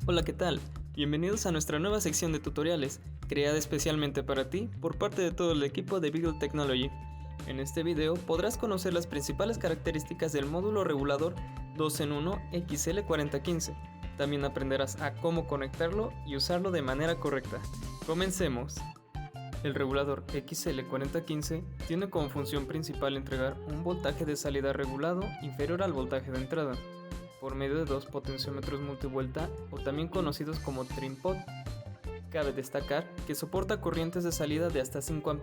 Hola, ¿qué tal? Bienvenidos a nuestra nueva sección de tutoriales, creada especialmente para ti por parte de todo el equipo de Beagle Technology. En este video podrás conocer las principales características del módulo regulador 2 en 1 XL4015. También aprenderás a cómo conectarlo y usarlo de manera correcta. Comencemos. El regulador XL4015 tiene como función principal entregar un voltaje de salida regulado inferior al voltaje de entrada, por medio de dos potenciómetros multivuelta o también conocidos como trim-pot. Cabe destacar que soporta corrientes de salida de hasta 5 A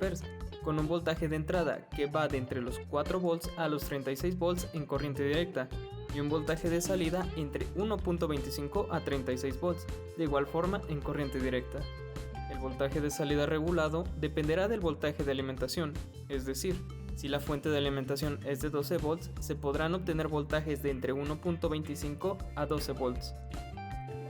con un voltaje de entrada que va de entre los 4 volts a los 36 volts en corriente directa y un voltaje de salida entre 1.25 a 36 volts, de igual forma en corriente directa. El voltaje de salida regulado dependerá del voltaje de alimentación, es decir, si la fuente de alimentación es de 12 volts, se podrán obtener voltajes de entre 1.25 a 12 volts.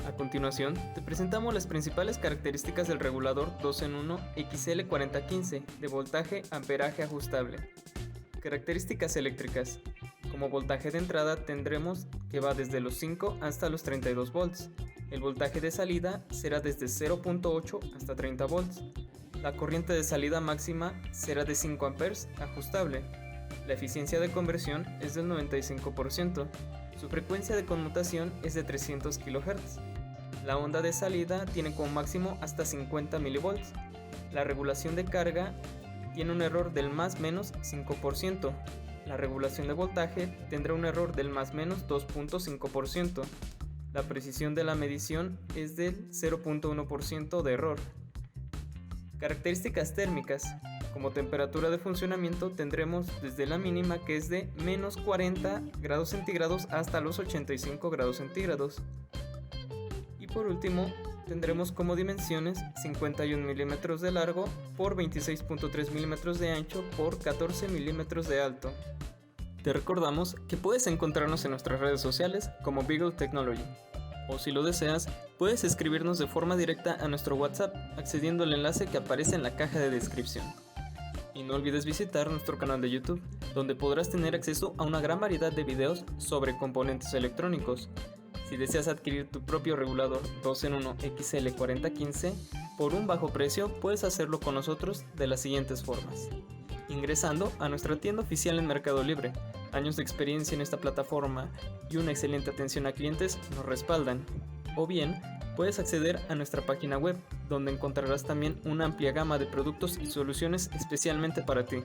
A continuación, te presentamos las principales características del regulador 2 en 1 XL4015 de voltaje amperaje ajustable. Características eléctricas. Como voltaje de entrada tendremos que va desde los 5 hasta los 32 volts. El voltaje de salida será desde 0.8 hasta 30 volts. La corriente de salida máxima será de 5 A ajustable. La eficiencia de conversión es del 95%. Su frecuencia de conmutación es de 300 kHz. La onda de salida tiene como máximo hasta 50 mV. La regulación de carga tiene un error del más menos 5%. La regulación de voltaje tendrá un error del más menos 2.5%. La precisión de la medición es del 0.1% de error. Características térmicas. Como temperatura de funcionamiento tendremos desde la mínima, que es de menos 40 grados centígrados, hasta los 85 grados centígrados. Y por último, tendremos como dimensiones 51 milímetros de largo por 26.3 milímetros de ancho por 14 milímetros de alto. Te recordamos que puedes encontrarnos en nuestras redes sociales como Beagle Technology. O si lo deseas, puedes escribirnos de forma directa a nuestro WhatsApp accediendo al enlace que aparece en la caja de descripción. Y no olvides visitar nuestro canal de YouTube, donde podrás tener acceso a una gran variedad de videos sobre componentes electrónicos. Si deseas adquirir tu propio regulador 2 en 1 XL4015 por un bajo precio, puedes hacerlo con nosotros de las siguientes formas. Ingresando a nuestra tienda oficial en Mercado Libre. Años de experiencia en esta plataforma y una excelente atención a clientes nos respaldan. O bien, puedes acceder a nuestra página web, donde encontrarás también una amplia gama de productos y soluciones especialmente para ti.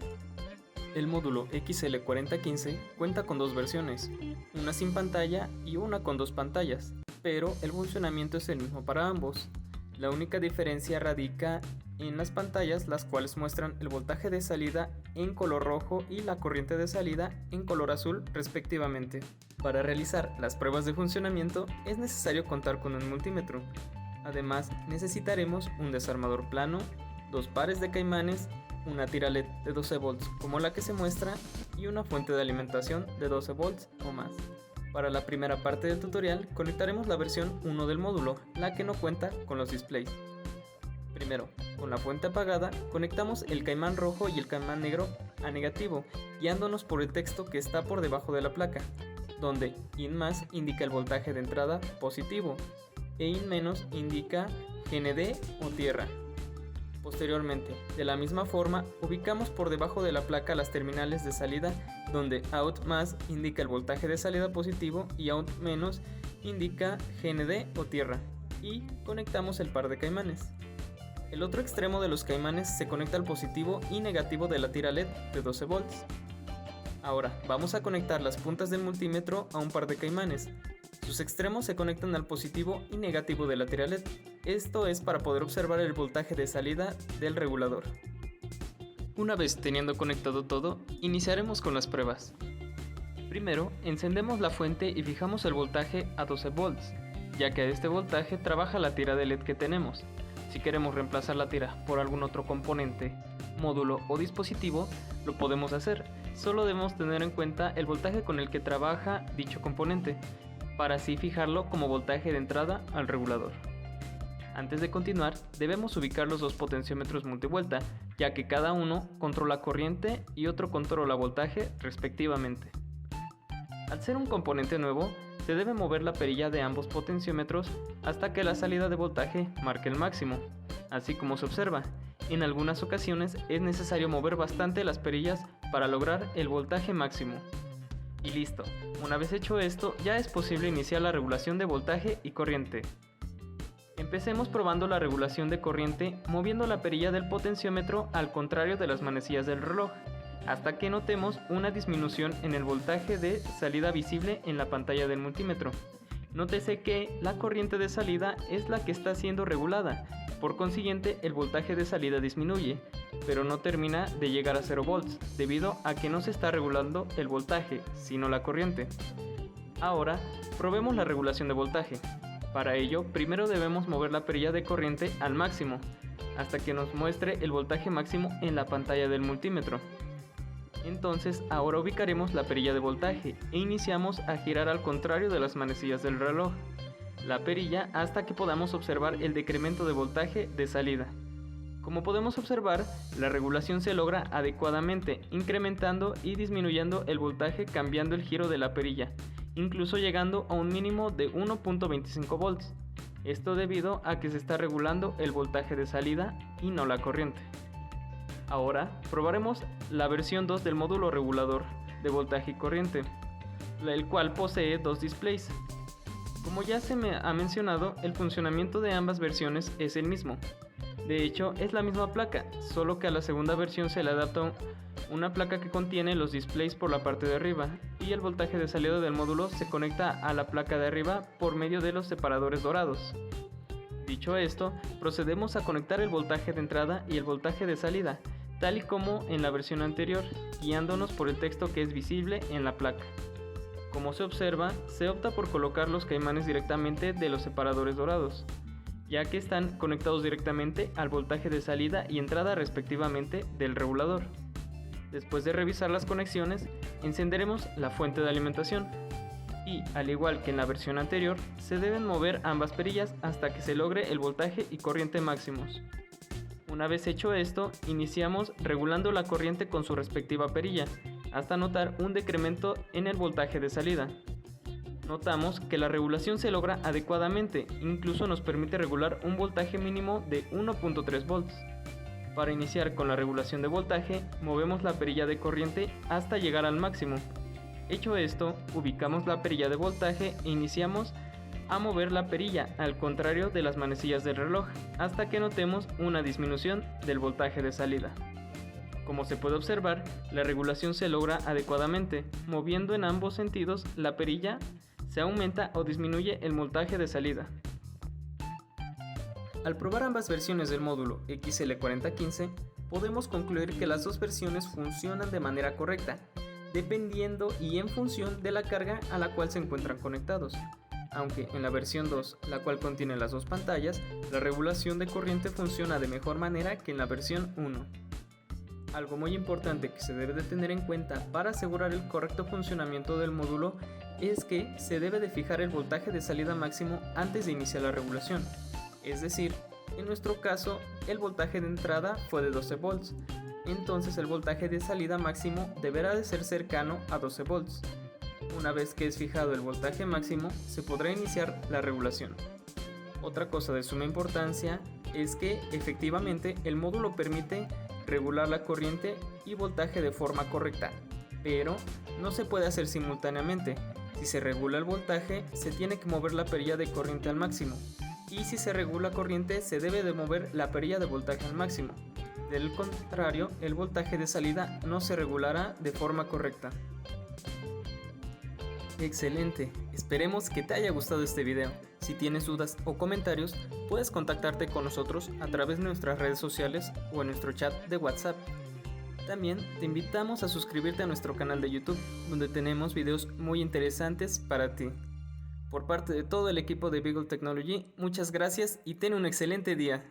El módulo XL4015 cuenta con dos versiones, una sin pantalla y una con dos pantallas, pero el funcionamiento es el mismo para ambos. La única diferencia radica en las pantallas, las cuales muestran el voltaje de salida en color rojo y la corriente de salida en color azul respectivamente. Para realizar las pruebas de funcionamiento es necesario contar con un multímetro. Además, necesitaremos un desarmador plano, dos pares de caimanes, una tira LED de 12 volts como la que se muestra y una fuente de alimentación de 12 volts o más. Para la primera parte del tutorial conectaremos la versión 1 del módulo, la que no cuenta con los displays. Primero, con la fuente apagada, conectamos el caimán rojo y el caimán negro a negativo, guiándonos por el texto que está por debajo de la placa, donde IN+ indica el voltaje de entrada positivo e IN- indica GND o tierra. Posteriormente, de la misma forma, ubicamos por debajo de la placa las terminales de salida, donde OUT+ indica el voltaje de salida positivo y OUT- indica GND o tierra, y conectamos el par de caimanes. El otro extremo de los caimanes se conecta al positivo y negativo de la tira LED de 12 volts. Ahora vamos a conectar las puntas del multímetro a un par de caimanes. Sus extremos se conectan al positivo y negativo de la tira LED. Esto es para poder observar el voltaje de salida del regulador. Una vez teniendo conectado todo, iniciaremos con las pruebas. Primero, encendemos la fuente y fijamos el voltaje a 12 volts, ya que a este voltaje trabaja la tira de LED que tenemos. Si queremos reemplazar la tira por algún otro componente, módulo o dispositivo, lo podemos hacer. Solo debemos tener en cuenta el voltaje con el que trabaja dicho componente, para así fijarlo como voltaje de entrada al regulador. Antes de continuar, debemos ubicar los dos potenciómetros multivuelta, ya que cada uno controla corriente y otro controla voltaje respectivamente. Al ser un componente nuevo, se debe mover la perilla de ambos potenciómetros hasta que la salida de voltaje marque el máximo. Así como se observa, en algunas ocasiones es necesario mover bastante las perillas para lograr el voltaje máximo. Y listo, una vez hecho esto, ya es posible iniciar la regulación de voltaje y corriente. Empecemos probando la regulación de corriente moviendo la perilla del potenciómetro al contrario de las manecillas del reloj, hasta que notemos una disminución en el voltaje de salida visible en la pantalla del multímetro. Nótese que la corriente de salida es la que está siendo regulada, por consiguiente el voltaje de salida disminuye, pero no termina de llegar a 0 volts, debido a que no se está regulando el voltaje, sino la corriente. Ahora, probemos la regulación de voltaje. Para ello, primero debemos mover la perilla de corriente al máximo, hasta que nos muestre el voltaje máximo en la pantalla del multímetro. Entonces, ahora ubicaremos la perilla de voltaje e iniciamos a girar al contrario de las manecillas del reloj la perilla hasta que podamos observar el decremento de voltaje de salida. Como podemos observar, la regulación se logra adecuadamente, incrementando y disminuyendo el voltaje cambiando el giro de la perilla, incluso llegando a un mínimo de 1.25 volts. Esto debido a que se está regulando el voltaje de salida y no la corriente. Ahora probaremos la versión 2 del módulo regulador de voltaje y corriente, el cual posee dos displays. Como ya se me ha mencionado, el funcionamiento de ambas versiones es el mismo. De hecho, es la misma placa, solo que a la segunda versión se le adapta una placa que contiene los displays por la parte de arriba y el voltaje de salida del módulo se conecta a la placa de arriba por medio de los separadores dorados. Dicho esto, procedemos a conectar el voltaje de entrada y el voltaje de salida, tal y como en la versión anterior, guiándonos por el texto que es visible en la placa. Como se observa, se opta por colocar los caimanes directamente de los separadores dorados, ya que están conectados directamente al voltaje de salida y entrada respectivamente del regulador. Después de revisar las conexiones, encenderemos la fuente de alimentación y, al igual que en la versión anterior, se deben mover ambas perillas hasta que se logre el voltaje y corriente máximos. Una vez hecho esto, iniciamos regulando la corriente con su respectiva perilla, hasta notar un decremento en el voltaje de salida. Notamos que la regulación se logra adecuadamente, incluso nos permite regular un voltaje mínimo de 1.3 volts. Para iniciar con la regulación de voltaje, movemos la perilla de corriente hasta llegar al máximo. Hecho esto, ubicamos la perilla de voltaje e iniciamos a mover la perilla al contrario de las manecillas del reloj, hasta que notemos una disminución del voltaje de salida. Como se puede observar, la regulación se logra adecuadamente, moviendo en ambos sentidos la perilla, se aumenta o disminuye el voltaje de salida. Al probar ambas versiones del módulo XL4015, podemos concluir que las dos versiones funcionan de manera correcta, dependiendo y en función de la carga a la cual se encuentran conectados. Aunque en la versión 2, la cual contiene las dos pantallas, la regulación de corriente funciona de mejor manera que en la versión 1. Algo muy importante que se debe de tener en cuenta para asegurar el correcto funcionamiento del módulo es que se debe de fijar el voltaje de salida máximo antes de iniciar la regulación. Es decir, en nuestro caso, el voltaje de entrada fue de 12 volts, entonces el voltaje de salida máximo deberá de ser cercano a 12 volts. Una vez que es fijado el voltaje máximo, se podrá iniciar la regulación. Otra cosa de suma importancia es que efectivamente el módulo permite regular la corriente y voltaje de forma correcta, pero no se puede hacer simultáneamente. Si se regula el voltaje, se tiene que mover la perilla de corriente al máximo, y si se regula corriente, se debe de mover la perilla de voltaje al máximo. Del contrario, el voltaje de salida no se regulará de forma correcta. Excelente, esperemos que te haya gustado este video. Si tienes dudas o comentarios, puedes contactarte con nosotros a través de nuestras redes sociales o en nuestro chat de WhatsApp. También te invitamos a suscribirte a nuestro canal de YouTube, donde tenemos videos muy interesantes para ti. Por parte de todo el equipo de Beagle Technology, muchas gracias y ten un excelente día.